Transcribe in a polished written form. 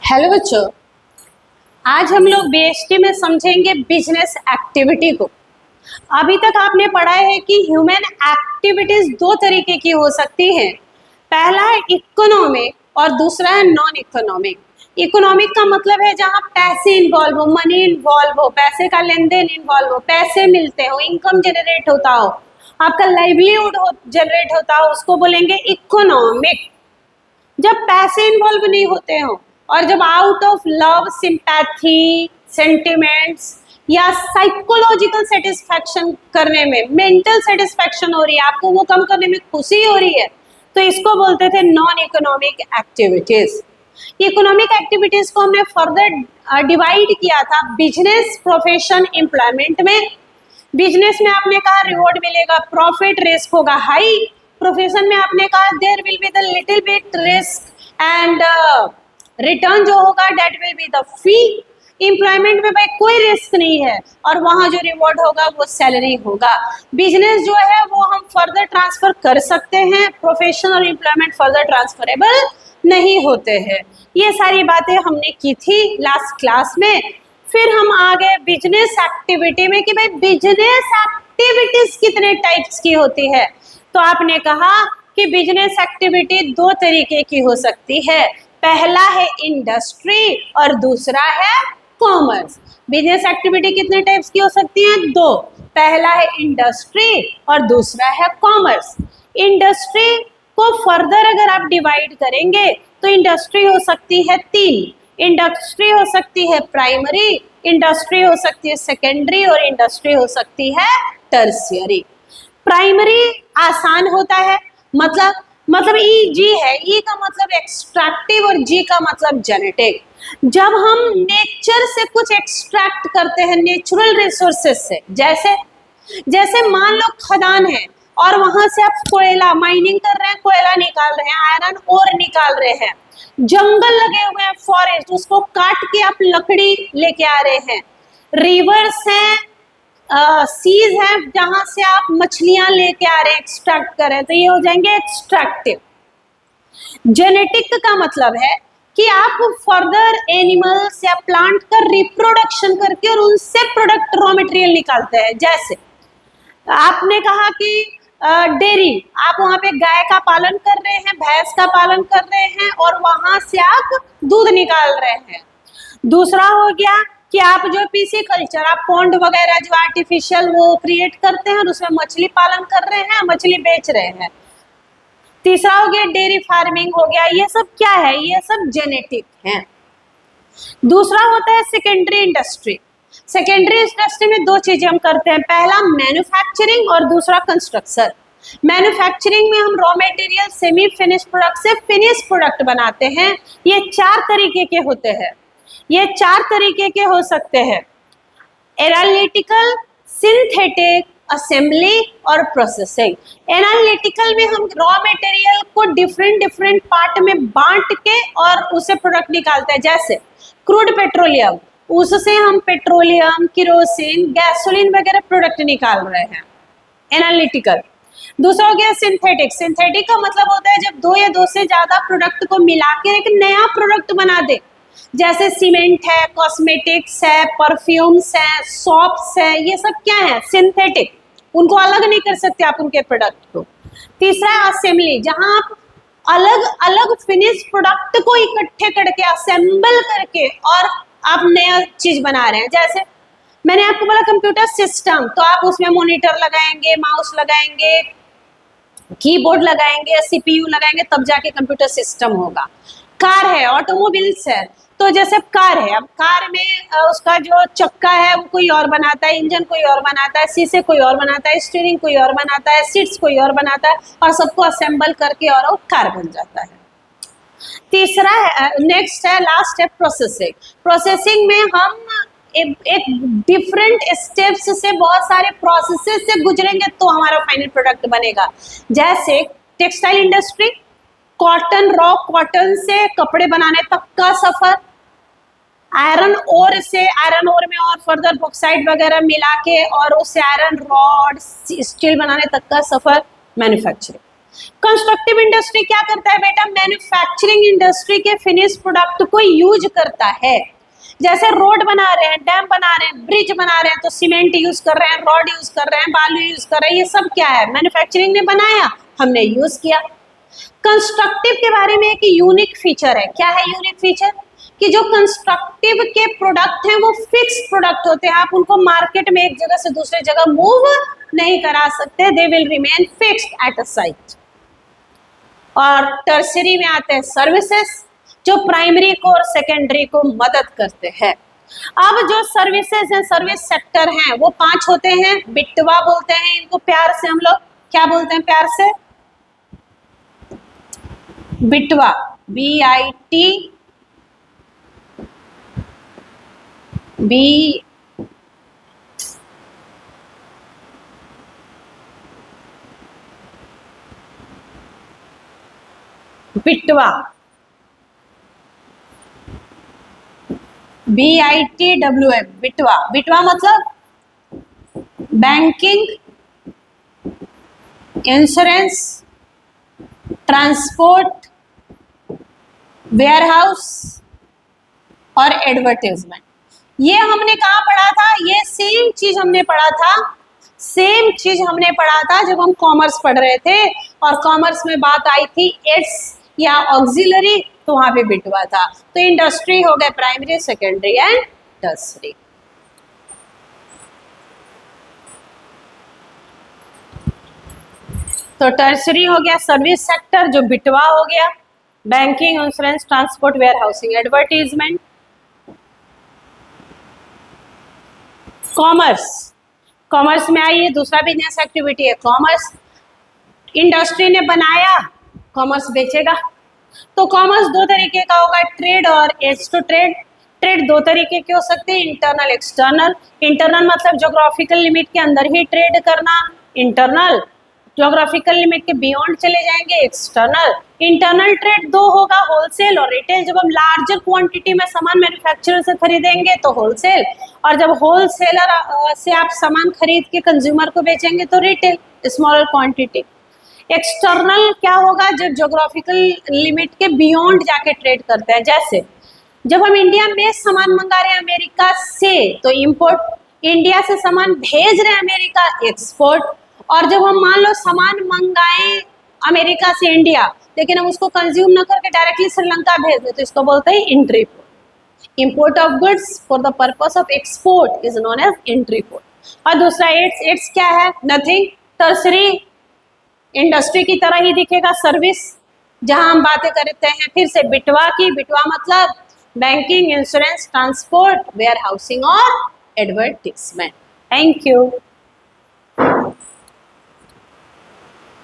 Hello बच्चों, आज हम लोग बीएसटी में समझेंगे बिजनेस एक्टिविटी को। अभी तक आपने पढ़ा है कि ह्यूमन एक्टिविटीज दो तरीके की हो सकती हैं। पहला है इकोनॉमिक और दूसरा है नॉन इकोनॉमिक। इकोनॉमिक का मतलब है जहां पैसे इन्वॉल्व हो, मनी इन्वॉल्व हो, पैसे का लेन देन इन्वॉल्व हो, पैसे मिलते हो, इनकम जनरेट होता हो, आपका लाइवलीहुड जनरेट होता हो, उसको बोलेंगे इकोनॉमिक। जब पैसे इन्वॉल्व नहीं होते हो और जब out of love, sympathy, sentiments या साइकोलॉजिकल सेटिस्फैक्शन करने में, मेंटल सेटिस्फैक्शन हो रही है, आपको वो कम करने में खुशी हो रही है, तो इसको बोलते थे non economic activities. Economic activities को हमने फर्दर डिवाइड किया था बिजनेस, प्रोफेशन, एम्प्लॉयमेंट में। बिजनेस में आपने कहा रिवॉर्ड मिलेगा, प्रॉफिट, रिस्क होगा हाई। प्रोफेशन में आपने कहा there will be the little bit risk and return जो होगा that will be the fee. Employment में भाई कोई रिस्क नहीं है और वहां जो रिवॉर्ड होगा वो सैलरी होगा। बिजनेस जो है वो हम फर्दर ट्रांसफर कर सकते हैं, प्रोफेशन और एम्प्लॉयमेंट फर्दर ट्रांसफरेबल नहीं होते हैं। ये सारी बातें हमने की थी लास्ट क्लास में। फिर हम आ गए बिजनेस एक्टिविटी में कि भाई बिजनेस एक्टिविटीज कितने टाइप्स की होती है। तो आपने कहा कि बिजनेस एक्टिविटी दो तरीके की हो सकती है, पहला है इंडस्ट्री और दूसरा है कॉमर्स। बिजनेस एक्टिविटी कितने टाइप्स की हो सकती है? दो, पहला है इंडस्ट्री और दूसरा है कॉमर्स। इंडस्ट्री को फर्दर अगर आप डिवाइड करेंगे तो इंडस्ट्री हो सकती है तीन। इंडस्ट्री हो सकती है प्राइमरी, इंडस्ट्री हो सकती है सेकेंडरी और इंडस्ट्री हो सकती है टर्शियरी। प्राइमरी आसान होता है, मतलब ई जी है, ई का मतलब एक्सट्रैक्टिव और जी का मतलब जेनेटिक। जब हम नेचर से कुछ एक्सट्रैक्ट करते हैं नेचुरल रिसोर्सेज से, जैसे मान लो खदान है और वहां से आप कोयला माइनिंग कर रहे हैं, कोयला निकाल रहे हैं, आयरन ओर निकाल रहे हैं। जंगल लगे हुए हैं, फॉरेस्ट, उसको काट के आप लकड़ी लेके आ रहे हैं। रिवर्स हैं, सीज है जहां से आप मछलियां लेके आ रहे हैं, एक्सट्रैक्ट कर रहे हैं, तो ये हो जाएंगे एक्सट्रैक्टिव। जेनेटिक का मतलब है कि आप फर्दर एनिमल्स या प्लांट का रिप्रोडक्शन करके और उनसे प्रोडक्ट रॉ मटेरियल निकालते हैं। जैसे आपने कहा कि डेयरी, आप वहां पे गाय का पालन कर रहे हैं, भैंस का पालन कर रहे हैं और वहां से आप दूध निकाल रहे हैं। दूसरा हो गया कि आप जो पीसी कल्चर, आप पॉन्ड वगैरह जो आर्टिफिशियल वो क्रिएट करते हैं और उसमें मछली पालन कर रहे हैं, मछली बेच रहे हैं। तीसरा हो गया डेयरी फार्मिंग हो गया। ये सब क्या है? ये सब जेनेटिक है। दूसरा होता है सेकेंडरी इंडस्ट्री। सेकेंडरी इंडस्ट्री में दो चीजें हम करते हैं, पहला मैन्युफैक्चरिंग और दूसरा कंस्ट्रक्शन। मैन्युफैक्चरिंग में हम raw material semi finish product से फिनिश प्रोडक्ट बनाते हैं। ये चार तरीके के होते हैं, ये चार तरीके के हो सकते हैं, एनालिटिकल, सिंथेटिक, असेंबली और प्रोसेसिंग। एनालिटिकल में हम रॉ मटेरियल को डिफरेंट पार्ट में बांट के और उसे प्रोडक्ट निकालते हैं। जैसे क्रूड पेट्रोलियम, उससे हम पेट्रोलियम, केरोसिन, गैसोलीन वगैरह प्रोडक्ट निकाल रहे हैं, एनालिटिकल। दूसरा हो गया सिंथेटिक। सिंथेटिक का मतलब होता है जब दो या दो से ज्यादा प्रोडक्ट को मिला के एक नया प्रोडक्ट बना दे। जैसे सीमेंट है, कॉस्मेटिक्स है, परफ्यूम्स है, सॉप्स है, ये सब क्या है? सिंथेटिक। उनको अलग नहीं कर सकते आप उनके प्रोडक्ट को। तीसरा है असेंबली, जहां आप अलग अलग फिनिश प्रोडक्ट को इकट्ठे करके असेंबल करके और आप नया चीज बना रहे हैं। जैसे मैंने आपको बोला कंप्यूटर सिस्टम, तो आप उसमें मॉनिटर लगाएंगे, माउस लगाएंगे, कीबोर्ड लगाएंगे, सीपीयू लगाएंगे, तब जाके कंप्यूटर सिस्टम होगा। कार है, ऑटोमोबाइल्स है, तो जैसे कार है, अब कार में उसका जो चक्का है वो कोई और बनाता है, इंजन कोई और बनाता है, शीशे कोई और बनाता है, स्टीयरिंग कोई और बनाता है, सीट्स कोई और बनाता है और सबको असेंबल करके और वो कार बन जाता है। तीसरा है, नेक्स्ट है, लास्ट है प्रोसेसिंग। प्रोसेसिंग में हम एक डिफरेंट स्टेप्स से, बहुत सारे प्रोसेसेस से गुजरेंगे तो हमारा फाइनल प्रोडक्ट बनेगा। जैसे textile industry, cotton, raw cotton से कपड़े बनाने तक का सफर, आयरन ओर से, आयरन ओर में और फर्दर बॉक्साइट वगैरह मिला के और उससे आयरन रॉड, स्टील बनाने तक का सफर, मैन्युफैक्चरिंग। कंस्ट्रक्टिव इंडस्ट्री क्या करता है बेटा, मैन्युफैक्चरिंग इंडस्ट्री के फिनिश प्रोडक्ट को यूज करता है। जैसे रोड बना रहे हैं, डैम बना रहे हैं, ब्रिज बना रहे हैं, तो सीमेंट यूज कर रहे हैं, रॉड यूज कर रहे हैं, बालू यूज कर रहे हैं, ये सब क्या है, मैन्युफैक्चरिंग ने बनाया, हमने यूज किया। कंस्ट्रक्टिव के बारे में एक यूनिक फीचर है, क्या है यूनिक फीचर, कि जो कंस्ट्रक्टिव के प्रोडक्ट हैं वो फिक्स प्रोडक्ट होते हैं, आप उनको मार्केट में एक जगह से दूसरे जगह मूव नहीं करा सकते, they will remain fixed at a site. और टर्सरी में आते हैं सर्विसेज, जो प्राइमरी को और सेकेंडरी को मदद करते हैं। अब जो सर्विसेज हैं, सर्विस सेक्टर हैं, वो 5 होते हैं, बिटवा बोलते हैं इनको प्यार से, हम लोग क्या बोलते हैं प्यार से, बिटवा, BIT बी बिटवा, BITWA, बिटवा। बिटवा मतलब बैंकिंग, इंश्योरेंस, ट्रांसपोर्ट, वेयरहाउस और एडवर्टाइजमेंट। ये हमने कहाँ पढ़ा था, ये सेम चीज हमने पढ़ा था, सेम चीज हमने पढ़ा था जब हम कॉमर्स पढ़ रहे थे, और कॉमर्स में बात आई थी एड्स या ऑक्सिलरी, तो वहां पे बिटवा था। तो इंडस्ट्री हो गए प्राइमरी, सेकेंडरी एंड टर्सरी। तो टर्सरी हो गया सर्विस सेक्टर, जो बिटवा हो गया, banking, insurance, transport, warehousing, advertisement. Commerce, commerce में आइए, दूसरा बिजनेस एक्टिविटी है कॉमर्स। इंडस्ट्री ने बनाया, कॉमर्स बेचेगा। तो कॉमर्स 2 तरीके का होगा, ट्रेड और एड्स टू ट्रेड। ट्रेड 2 तरीके के हो सकते हैं, इंटरनल, एक्सटर्नल। इंटरनल मतलब ज्योग्राफिकल लिमिट के अंदर ही ट्रेड करना, इंटरनल। ज्योग्राफिकल लिमिट के बियॉन्ड चले जाएंगे, एक्सटर्नल। इंटरनल ट्रेड 2 होगा, होलसेल और रिटेल। जब हम लार्जर क्वांटिटी में सामान मैन्युफैक्चरर से खरीदेंगे तो होलसेल, और जब होलसेलर से आप सामान खरीद के कंज्यूमर को बेचेंगे तो रिटेल, स्मॉलर क्वांटिटी। एक्सटर्नल क्या होगा, जब ज्योग्राफिकल लिमिट के बियॉन्ड जाके ट्रेड करते हैं। जैसे जब हम इंडिया में सामान मंगा रहे हैं अमेरिका से तो इंपोर्ट, इंडिया से सामान भेज रहे हैं अमेरिका, एक्सपोर्ट। और जब हम मान लो सामान मंगाएं अमेरिका से इंडिया, लेकिन हम उसको कंज्यूम ना करके डायरेक्टली श्रीलंका भेज दें, तो इसको बोलते हैं entrepot. Import of goods for the purpose of export is known as entrepot. और दूसरा एड्स, एड्स क्या है, नथिंग, टर्सरी, इंडस्ट्री की तरह ही दिखेगा, सर्विस, जहां हम बातें करते हैं फिर से बिटवा की। बिटवा मतलब banking, insurance, transport, warehousing और एडवर्टीजमेंट। Thank you.